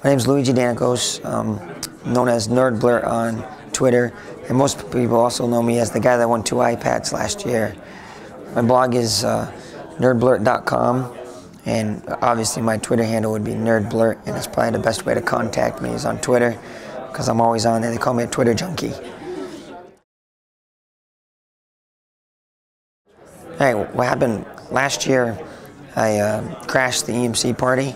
My name is Luigi Danakos, known as NerdBlurt on Twitter, and most people also know me as the guy that won 2 iPads last year. My blog is nerdblurt.com, and obviously my Twitter handle would be NerdBlurt, and it's probably the best way to contact me is on Twitter, because I'm always on there. They call me a Twitter junkie. Hey, what happened last year, I crashed the EMC party,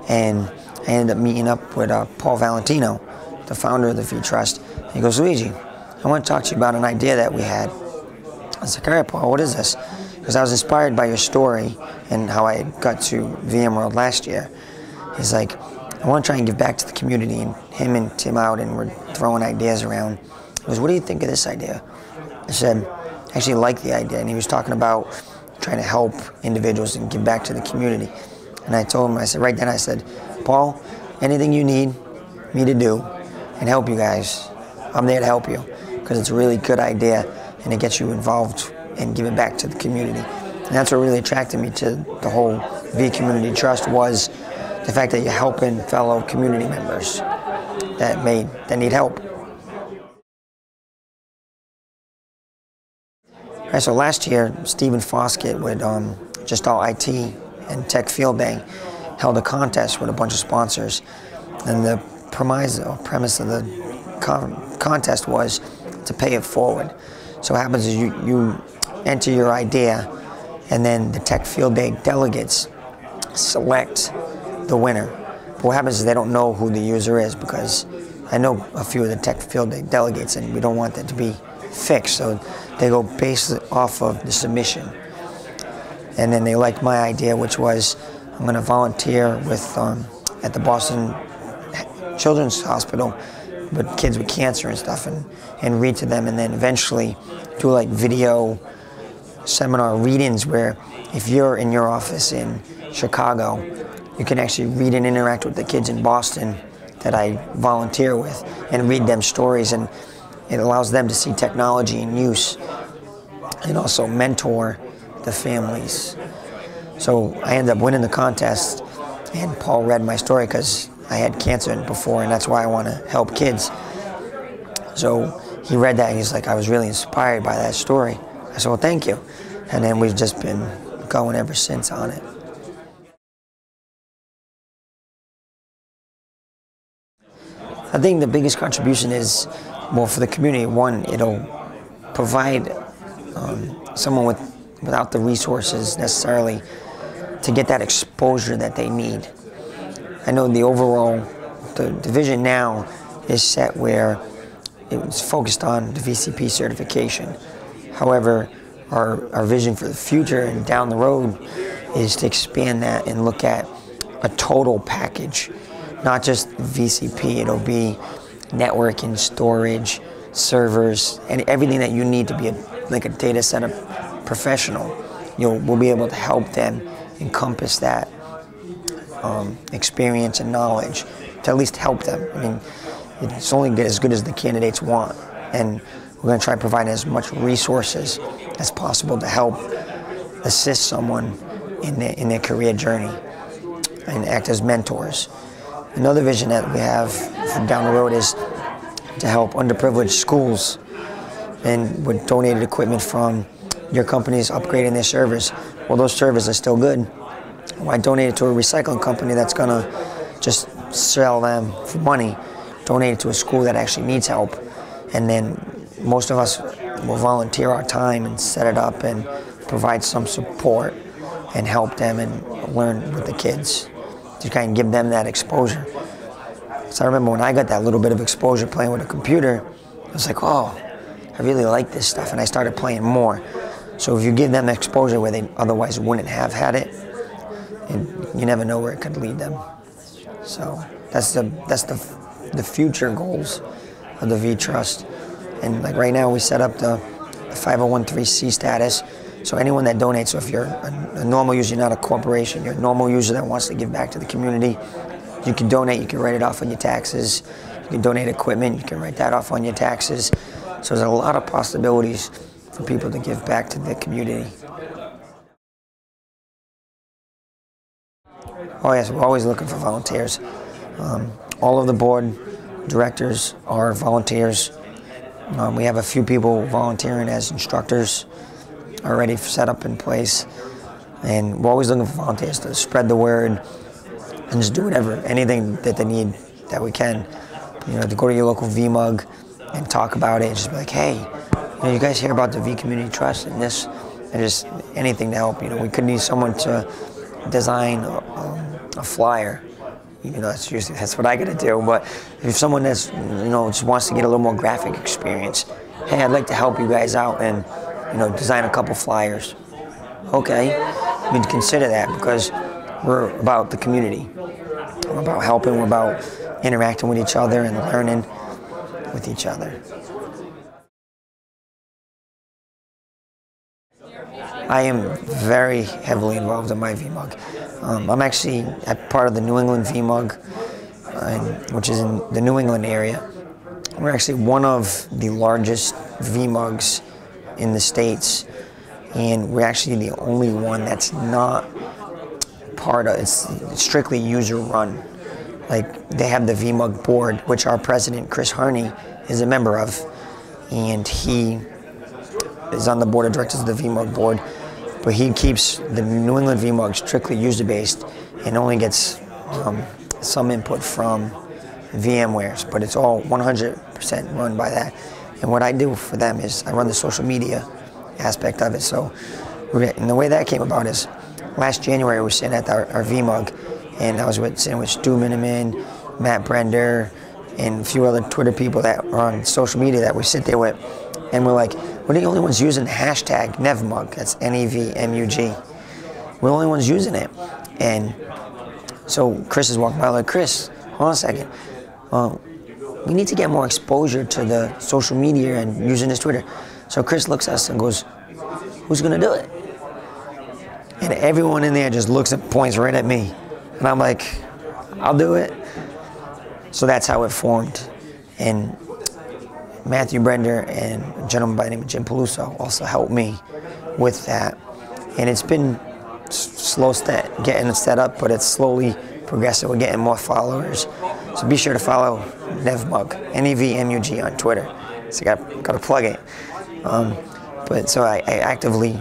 and I ended up meeting up with Paul Valentino, the founder of the vTrust. He goes, Luigi, I want to talk to you about an idea that we had. I was like, all right, Paul, what is this? Because I was inspired by your story and how I got to VMworld last year. He's like, I want to try and give back to the community, and him and Tim out, and we're throwing ideas around. He goes, what do you think of this idea? I said, I actually like the idea, and he was talking about trying to help individuals and give back to the community. And I told him, I said, right then I said, Paul, anything you need me to do and help you guys, I'm there to help you, because it's a really good idea and it gets you involved and giving back to the community. And that's what really attracted me to the whole V Community Trust, was the fact that you're helping fellow community members that need help. All right, so last year, Stephen Foskett with Just All IT and Tech Field Day held a contest with a bunch of sponsors, and the premise of the contest was to pay it forward. So what happens is you enter your idea, and then the Tech Field Day delegates select the winner. But what happens is they don't know who the user is, because I know a few of the Tech Field Day delegates, and we don't want that to be fixed, so they go based off of the submission. And then they liked my idea, which was I'm going to volunteer with at the Boston Children's Hospital with kids with cancer and stuff, and read to them, and then eventually do like video seminar read-ins where if you're in your office in Chicago, you can actually read and interact with the kids in Boston that I volunteer with and read them stories, and it allows them to see technology in use and also mentor the families. So I ended up winning the contest, and Paul read my story because I had cancer before, and that's why I want to help kids. So he read that, and he's like, I was really inspired by that story. I said, well, thank you. And then we've just been going ever since on it. I think the biggest contribution is, well, for the community, one, it'll provide someone without the resources necessarily to get that exposure that they need. I know the vision now is set where it's focused on the VCP certification. However, our vision for the future and down the road is to expand that and look at a total package, not just VCP. It'll be networking, storage, servers, and everything that you need to be like a data center professional. We'll be able to help them encompass that experience and knowledge to at least help them. I mean, it's only as good as the candidates want, and we're going to try to provide as much resources as possible to help assist someone in their career journey and act as mentors. Another vision that we have from down the road is to help underprivileged schools, and with donated equipment from your companies upgrading their servers. Well, those servers are still good. Why donate it to a recycling company that's going to just sell them for money? Donate it to a school that actually needs help. And then most of us will volunteer our time and set it up and provide some support and help them and learn with the kids to kind of give them that exposure. So I remember when I got that little bit of exposure playing with a computer, I was like, oh, I really like this stuff, and I started playing more. So if you give them exposure where they otherwise wouldn't have had it, you never know where it could lead them. So that's the future goals of the vTrust. And like right now we set up the 501(c) status. So anyone that donates, so if you're a normal user, you're not a corporation, you're a normal user that wants to give back to the community, you can donate, you can write it off on your taxes. You can donate equipment, you can write that off on your taxes. So there's a lot of possibilities for people to give back to the community. Oh yes, we're always looking for volunteers. all of the board directors are volunteers. We have a few people volunteering as instructors already set up in place. And we're always looking for volunteers to spread the word and just do whatever, anything that they need that we can. To go to your local VMUG and talk about it and just be like, hey, you guys hear about the V Community Trust and this, and just anything to help. We could need someone to design a flyer. That's what I got to do. But if someone that's just wants to get a little more graphic experience, hey, I'd like to help you guys out and design a couple flyers. Okay, we'd consider that because we're about the community. We're about helping. We're about interacting with each other and learning with each other. I am very heavily involved in my VMUG. I'm actually part of the New England VMUG, which is in the New England area. We're actually one of the largest VMUGs in the States, and we're actually the only one that's not part of, it's strictly user run. Like, they have the VMUG board, which our president, Chris Harney, is a member of, and he is on the board of directors of the VMUG board, but he keeps the New England VMUG strictly user-based and only gets some input from VMware's, but it's all 100% run by that. And what I do for them is I run the social media aspect of it. So, and the way that came about is last January we were sitting at our VMUG, and I was sitting with Stu Miniman, Matt Brender, and a few other Twitter people that are on social media that we sit there with, and we're like, we're the only ones using the hashtag NevMUG. That's NEVMUG. We're the only ones using it. And so Chris is walking by, like, Chris, hold on a second. We need to get more exposure to the social media and using this Twitter. So Chris looks at us and goes, who's going to do it? And everyone in there just looks and points right at me. And I'm like, I'll do it. So that's how it formed. And Matthew Brender and a gentleman by the name of Jim Peluso also helped me with that. And it's been slow getting it set up, but it's slowly progressive. We're getting more followers. So be sure to follow NevMUG, NEVMUG on Twitter. So I got to plug it. But so I actively,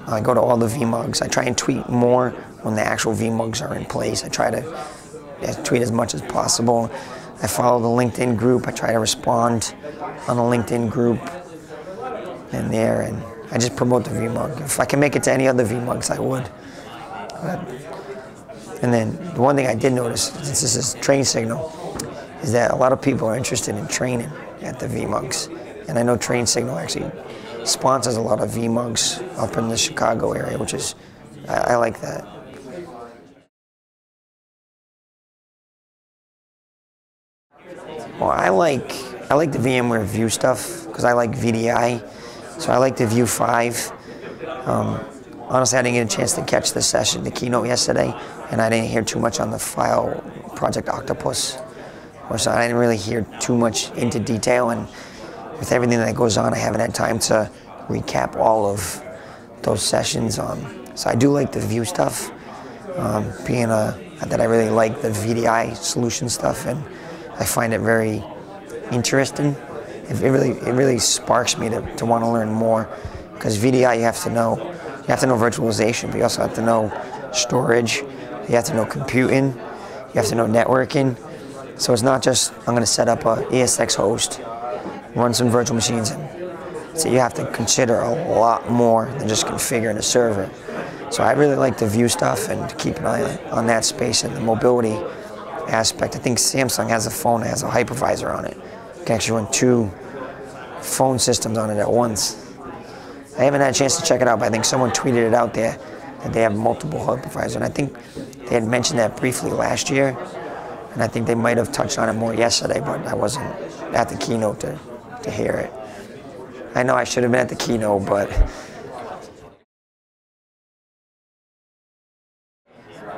I go to all the VMUGs. I try and tweet more when the actual VMUGs are in place. I try to tweet as much as possible. I follow the LinkedIn group. I try to respond on the LinkedIn group and there, and I just promote the VMUG. If I can make it to any other VMUGs, I would. And then the one thing I did notice, since this is Train Signal, is that a lot of people are interested in training at the VMUGs. And I know Train Signal actually sponsors a lot of VMUGs up in the Chicago area, which is, I like that. Well, I like the VMware View stuff because I like VDI, so I like the View 5. Honestly, I didn't get a chance to catch the session, the keynote yesterday, and I didn't hear too much on the file Project Octopus. So I didn't really hear too much into detail, and with everything that goes on, I haven't had time to recap all of those sessions. So I do like the View stuff, that I really like the VDI solution stuff, and I find it very interesting. It really sparks me to want to learn more, because VDI you have to know virtualization, but you also have to know storage, you have to know computing, you have to know networking. So it's not just I'm going to set up a ESX host, run some virtual machines, so you have to consider a lot more than just configuring a server. So I really like the View stuff and keep an eye on that space and the mobility aspect. I think Samsung has a phone that has a hypervisor on it. You can actually run 2 phone systems on it at once. I haven't had a chance to check it out, but I think someone tweeted it out there that they have multiple hypervisors. And I think they had mentioned that briefly last year, and I think they might have touched on it more yesterday, but I wasn't at the keynote to hear it. I know I should have been at the keynote, but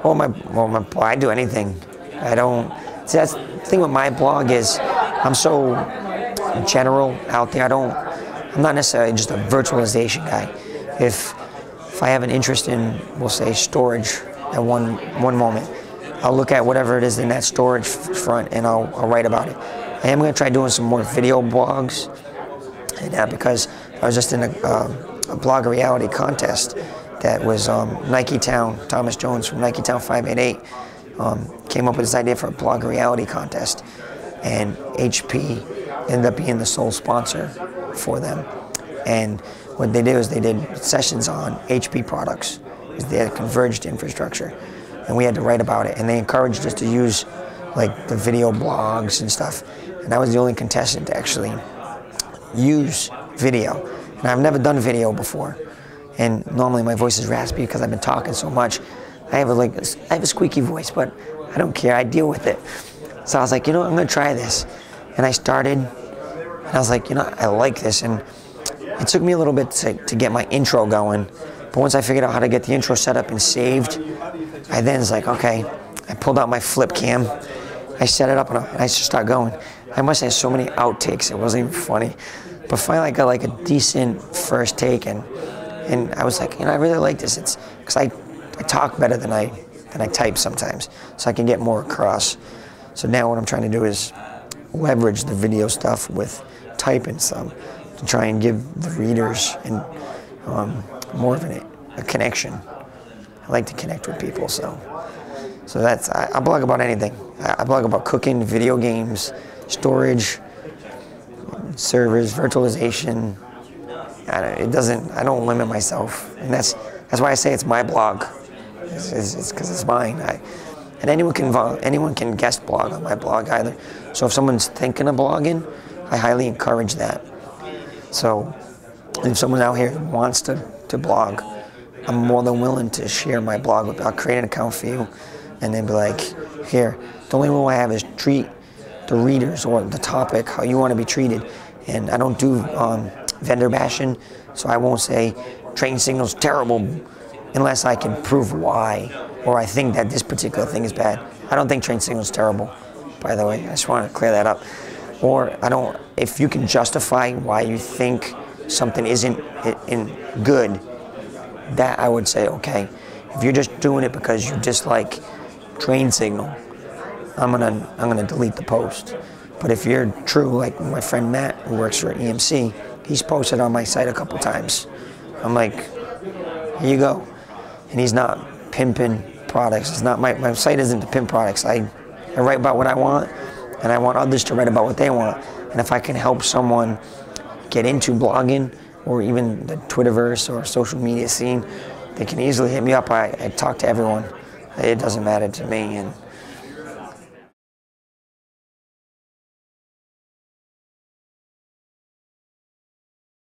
I do anything. I don't. See, that's the thing with my blog is I'm so general out there. I'm not necessarily just a virtualization guy. If I have an interest in, we'll say, storage at one moment, I'll look at whatever it is in that storage front and I'll write about it. I am going to try doing some more video blogs, and that because I was just in a blog reality contest that was Nike Town. Thomas Jones from Nike Town 588 came up with this idea for a blog reality contest, and HP ended up being the sole sponsor for them. And what they did was they did sessions on HP products. They had converged infrastructure, and we had to write about it. And they encouraged us to use like the video blogs and stuff. And I was the only contestant to actually use video. And I've never done video before. And normally my voice is raspy because I've been talking so much. I have a squeaky voice, but I don't care. I deal with it. So I was like, you know, I'm going to try this. And I started, and I was like, you know, I like this. And it took me a little bit to get my intro going. But once I figured out how to get the intro set up and saved, I then was like, okay, I pulled out my flip cam. I set it up and I just started going. I must have so many outtakes, it wasn't even funny. But finally I got like a decent first take, and I was like, you know, I really like this. It's because I talk better than I type sometimes, so I can get more across. So now what I'm trying to do is leverage the video stuff with typing some to try and give the readers and more of a connection. I like to connect with people, so that's, I blog about anything. I blog about cooking, video games, storage, servers, virtualization. I don't limit myself, and that's why I say it's my blog. It's because it's mine. And anyone can guest blog on my blog either. So if someone's thinking of blogging, I highly encourage that. So if someone out here wants to blog, I'm more than willing to share my blog with you. I'll create an account for you and then be like, here, the only rule I have is treat the readers or the topic how you want to be treated. And I don't do vendor bashing, so I won't say train signal's terrible unless I can prove why, or I think that this particular thing is bad. I don't think train signal's terrible, by the way. I just want to clear that up. Or if you can justify why you think something isn't good, that I would say okay. If you're just doing it because you dislike train signal, I'm gonna delete the post. But if you're true, like my friend Matt, who works for EMC, he's posted on my site a couple times. I'm like, here you go. And he's not pimping products. It's not my site isn't to pimp products. I write about what I want, and I want others to write about what they want. And if I can help someone get into blogging or even the Twitterverse or social media scene, they can easily hit me up. I talk to everyone. It doesn't matter to me. And